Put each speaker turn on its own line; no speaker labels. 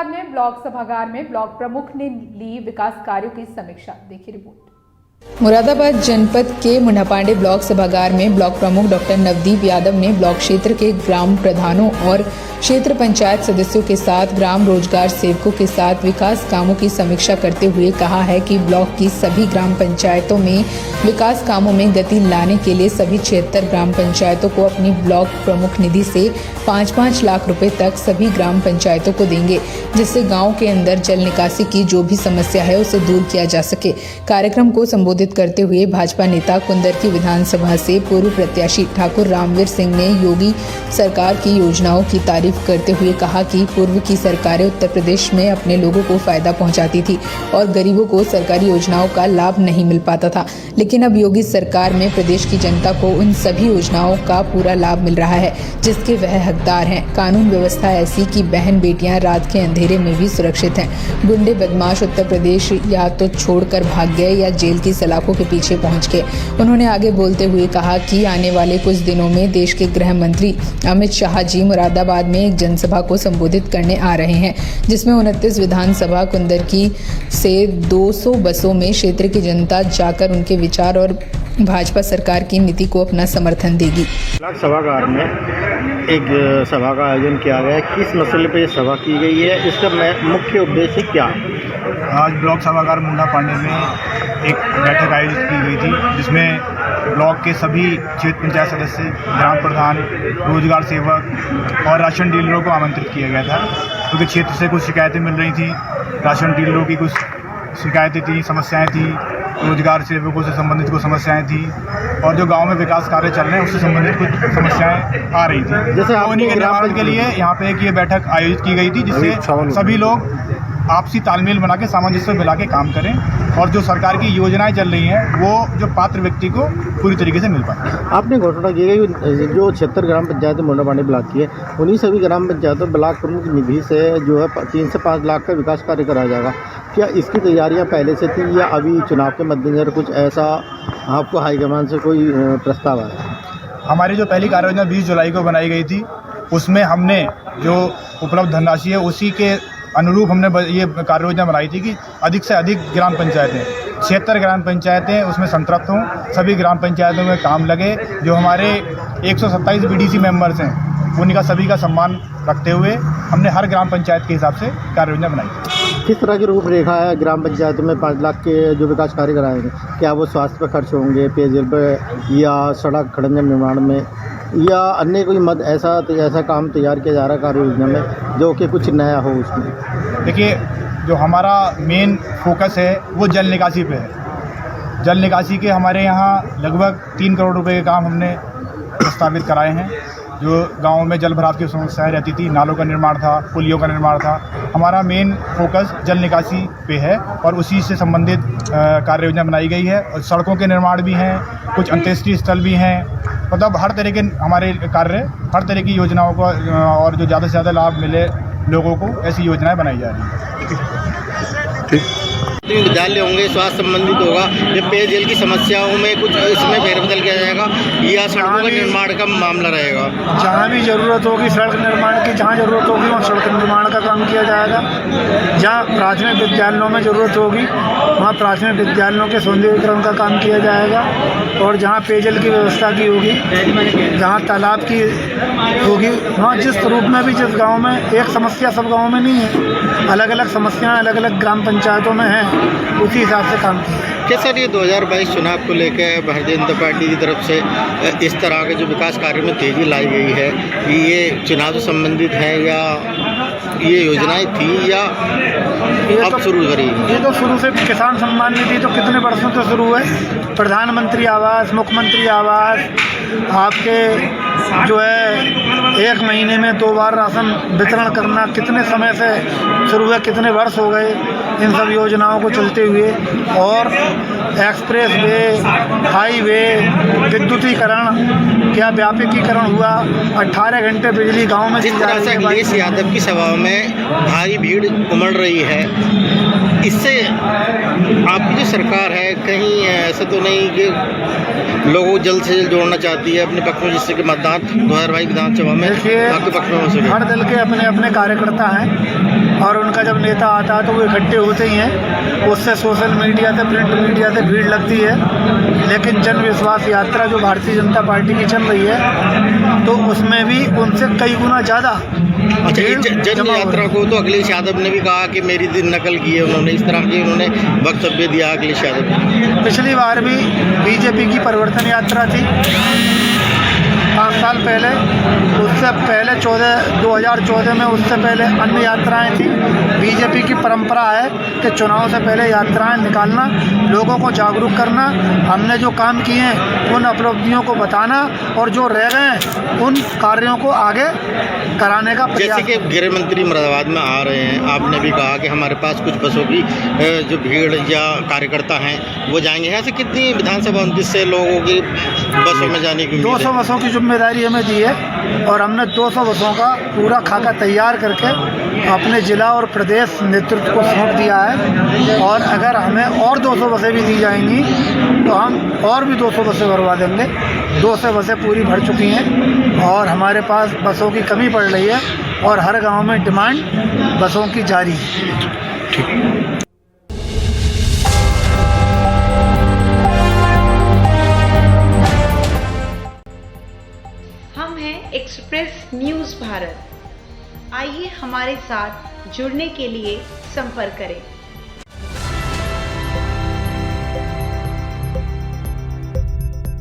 मुरादाबाद में ब्लॉक सभागार में ब्लॉक प्रमुख ने ली विकास कार्यों की समीक्षा। देखिए रिपोर्ट।
मुरादाबाद जनपद के मुंडापांडे ब्लॉक सभागार में ब्लॉक प्रमुख डॉक्टर नवदीप यादव ने ब्लॉक क्षेत्र के ग्राम प्रधानों और क्षेत्र पंचायत सदस्यों के साथ ग्राम रोजगार सेवकों के साथ विकास कामों की समीक्षा करते हुए कहा है कि ब्लॉक की सभी ग्राम पंचायतों में विकास कामों में गति लाने के लिए सभी 76 ग्राम पंचायतों को अपनी ब्लॉक प्रमुख निधि से 5-5 लाख रुपए तक सभी ग्राम पंचायतों को देंगे, जिससे गाँव के अंदर जल निकासी की जो भी समस्या है उसे दूर किया जा सके। कार्यक्रम को संबोधित करते हुए भाजपा नेता कुंदरकी विधानसभा से पूर्व प्रत्याशी ठाकुर रामवीर सिंह ने योगी सरकार की योजनाओं की तारीफ करते हुए कहा कि पूर्व की सरकारें उत्तर प्रदेश में अपने लोगों को फायदा पहुंचाती थी और गरीबों को सरकारी योजनाओं का लाभ नहीं मिल पाता था, लेकिन अब योगी सरकार में प्रदेश की जनता को उन सभी योजनाओं का पूरा लाभ मिल रहा है जिसके वह हकदार हैं। कानून व्यवस्था ऐसी कि बहन बेटियां रात के अंधेरे में भी सुरक्षित हैं। गुंडे बदमाश उत्तर प्रदेश या तो छोड़कर भाग गए या जेल की सलाखों के पीछे पहुंच गए। उन्होंने आगे बोलते हुए कहा कि आने वाले कुछ दिनों में देश के गृह मंत्री अमित शाह जी मुरादाबाद में एक जनसभा को संबोधित करने आ रहे हैं, जिसमें 29 विधानसभा कुंदरकी से 200 बसों में क्षेत्र की जनता जाकर उनके विचार और भाजपा सरकार की नीति को अपना समर्थन देगी।
ब्लॉक सभागार में एक सभा का आयोजन किया गया है। किस मसले पर यह सभा की गई है, इसका मुख्य उद्देश्य क्या है?
आज ब्लॉक सभागार मुंडापांडे में एक बैठक आयोजित की गई थी, जिसमें ब्लॉक के सभी क्षेत्र पंचायत सदस्य, ग्राम प्रधान, रोजगार सेवक और राशन डीलरों को आमंत्रित किया गया था, क्योंकि क्षेत्र से कुछ शिकायतें मिल रही थी। राशन डीलरों की कुछ शिकायतें थी, समस्याएं थी, रोजगार सेवकों से संबंधित कुछ समस्याएं थी और जो गांव में विकास कार्य चल रहे हैं उससे संबंधित कुछ समस्याएं आ रही थी। जैसे उन्हीं के निवारण के लिए यहाँ पे एक ये बैठक आयोजित की गई थी, जिससे सभी लोग आपसी तालमेल बना के सामंजस्य मिला के काम करें और जो सरकार की योजनाएं चल रही हैं वो जो पात्र व्यक्ति को पूरी तरीके से मिल पाए।
आपने घोषणा की गई जो 76 ग्राम पंचायत मुंडापांडे ब्लॉक की है, उन्हीं सभी ग्राम पंचायतों ब्लॉक प्रमुख निधि से जो है 3 से 5 लाख का विकास कार्य कराया जाएगा। क्या इसकी तैयारियां पहले से थी या अभी चुनाव के मद्देनजर कुछ ऐसा आपको हाईकमान से कोई प्रस्ताव आया?
हमारी जो पहली कार्य योजना 20 जुलाई को बनाई गई थी, उसमें हमने जो उपलब्ध धनराशि है उसी के अनुरूप हमने ये कार्य योजना बनाई थी कि अधिक से अधिक ग्राम पंचायतें 76 ग्राम पंचायतें उसमें संतृप्त हों, सभी ग्राम पंचायतों में काम लगे। जो हमारे 127 बीडीसी मेंबर्स हैं उनका सभी का सम्मान रखते हुए हमने हर ग्राम पंचायत के हिसाब से कार्य योजना बनाई।
किस तरह की रूपरेखा है ग्राम पंचायतों में 5 लाख के जो विकास कार्य कराएंगे? क्या वो स्वास्थ्य पर खर्च होंगे, पेयजल पर या सड़क खड़ंजा निर्माण में या अन्य कोई मद ऐसा काम तैयार किया जा रहा है कार्य योजना में जो कि कुछ नया हो उसमें?
देखिए, जो हमारा मेन फोकस है वो जल निकासी पे है। जल निकासी के हमारे यहाँ लगभग 3 करोड़ रुपए के काम हमने प्रस्तावित कराए हैं। जो गाँव में जल भराव की समस्याएं रहती थी, नालों का निर्माण था, पुलियों का निर्माण था, हमारा मेन फोकस जल निकासी पे है और उसी से संबंधित कार्य योजना बनाई गई है। और सड़कों के निर्माण भी हैं, कुछ अंत्येष्टि स्थल भी हैं, मतलब हर तरह के हमारे कार्य, हर तरह की योजनाओं को और जो ज़्यादा से ज़्यादा लाभ मिले लोगों को, ऐसी योजनाएं बनाई जा रही हैं। ठीक।
विद्यालय होंगे, स्वास्थ्य संबंधित होगा, या पेयजल की समस्याओं में कुछ इसमें फेरबदल किया जाएगा या सड़कों के निर्माण का मामला रहेगा?
जहाँ भी ज़रूरत होगी सड़क निर्माण की, जहाँ ज़रूरत होगी वहाँ सड़क निर्माण का काम किया जाएगा। जहाँ प्राथमिक विद्यालयों में ज़रूरत होगी वहाँ प्राथमिक विद्यालयों के सौंदर्यीकरण का काम किया जाएगा। और जहाँ पेयजल की व्यवस्था की होगी, जहाँ तालाब की होगी, वहाँ जिस रूप में भी जिस गाँव में एक समस्या सब गाँव में नहीं है, अलग अलग समस्याएँ अलग अलग ग्राम पंचायतों में हैं, उसी हिसाब से काम किया।
क्या सर ये 2022 चुनाव को लेकर भारतीय जनता पार्टी की तरफ से इस तरह के जो विकास कार्य में तेज़ी लाई गई है, ये चुनाव से संबंधित है या ये योजनाएं थी या अब शुरू करी?
ये तो शुरू से किसान सम्मान निधि तो कितने वर्षों से शुरू है। प्रधानमंत्री आवास, मुख्यमंत्री आवास, आपके जो है 1 महीने में 2 बार राशन वितरण करना कितने समय से शुरू है, कितने वर्ष हो गए इन सब योजनाओं को चलते हुए। और एक्सप्रेस वे, हाईवे, विद्युतीकरण क्या व्यापकीकरण हुआ, 18 घंटे बिजली गांव में दी
जिस
जा
तरह
रही
से
है।
अखिलेश यादव की सभा में भारी भीड़ उमड़ रही है, इससे आपकी जो सरकार है कहीं ऐसा तो नहीं कि लोगों को जल्द से जल्द जोड़ना चाहती है अपने पक्ष में, जिससे कि मतदान 2022 विधानसभा में
देखिए,
आपके पक्ष में हो सके?
हर दल के अपने अपने कार्यकर्ता हैं और उनका जब नेता आता है तो वो इकट्ठे होते ही हैं, उससे सोशल मीडिया से, प्रिंट मीडिया से भीड़ लगती है। लेकिन जन विश्वास यात्रा जो भारतीय जनता पार्टी की चल रही है तो उसमें भी उनसे कई गुना ज़्यादा
अच्छा, ये जन यात्रा को तो अखिलेश यादव ने भी कहा कि मेरी दिन नकल की है उन्होंने, इस तरह की उन्होंने वक्तव्य दिया अखिलेश यादव ने।
पिछली बार भी बीजेपी की परिवर्तन यात्रा थी 5 साल पहले, उससे पहले 2014 में, उससे पहले अन्य यात्राएं थी। बीजेपी की परंपरा है कि चुनाव से पहले यात्राएं निकालना, लोगों को जागरूक करना, हमने जो काम किए हैं उन उपलब्धियों को बताना और जो रह गए हैं उन कार्यों को आगे कराने का
जैसे
प्रयास।
कि गृह मंत्री मुरादाबाद में आ रहे हैं, आपने भी कहा कि हमारे पास कुछ बसों की जो भीड़ या कार्यकर्ता हैं वो जाएंगे। यहाँ से कितनी विधानसभा 29 से लोगों की बसों में जाने की
200 बसों की जिम्मेदारी हमें दी है और हमने 200 बसों का पूरा खाका तैयार करके अपने जिला और प्रदेश नेतृत्व को सौंप दिया है। और अगर हमें और 200 बसें भी दी जाएंगी तो हम और भी 200 बसें भरवा देंगे। 200 बसें पूरी भर चुकी हैं और हमारे पास बसों की कमी पड़ रही है और हर गांव में डिमांड बसों की जारी है।
हम हैं एक्सप्रेस न्यूज़ भारत। आइए हमारे साथ जुड़ने के लिए संपर्क करें।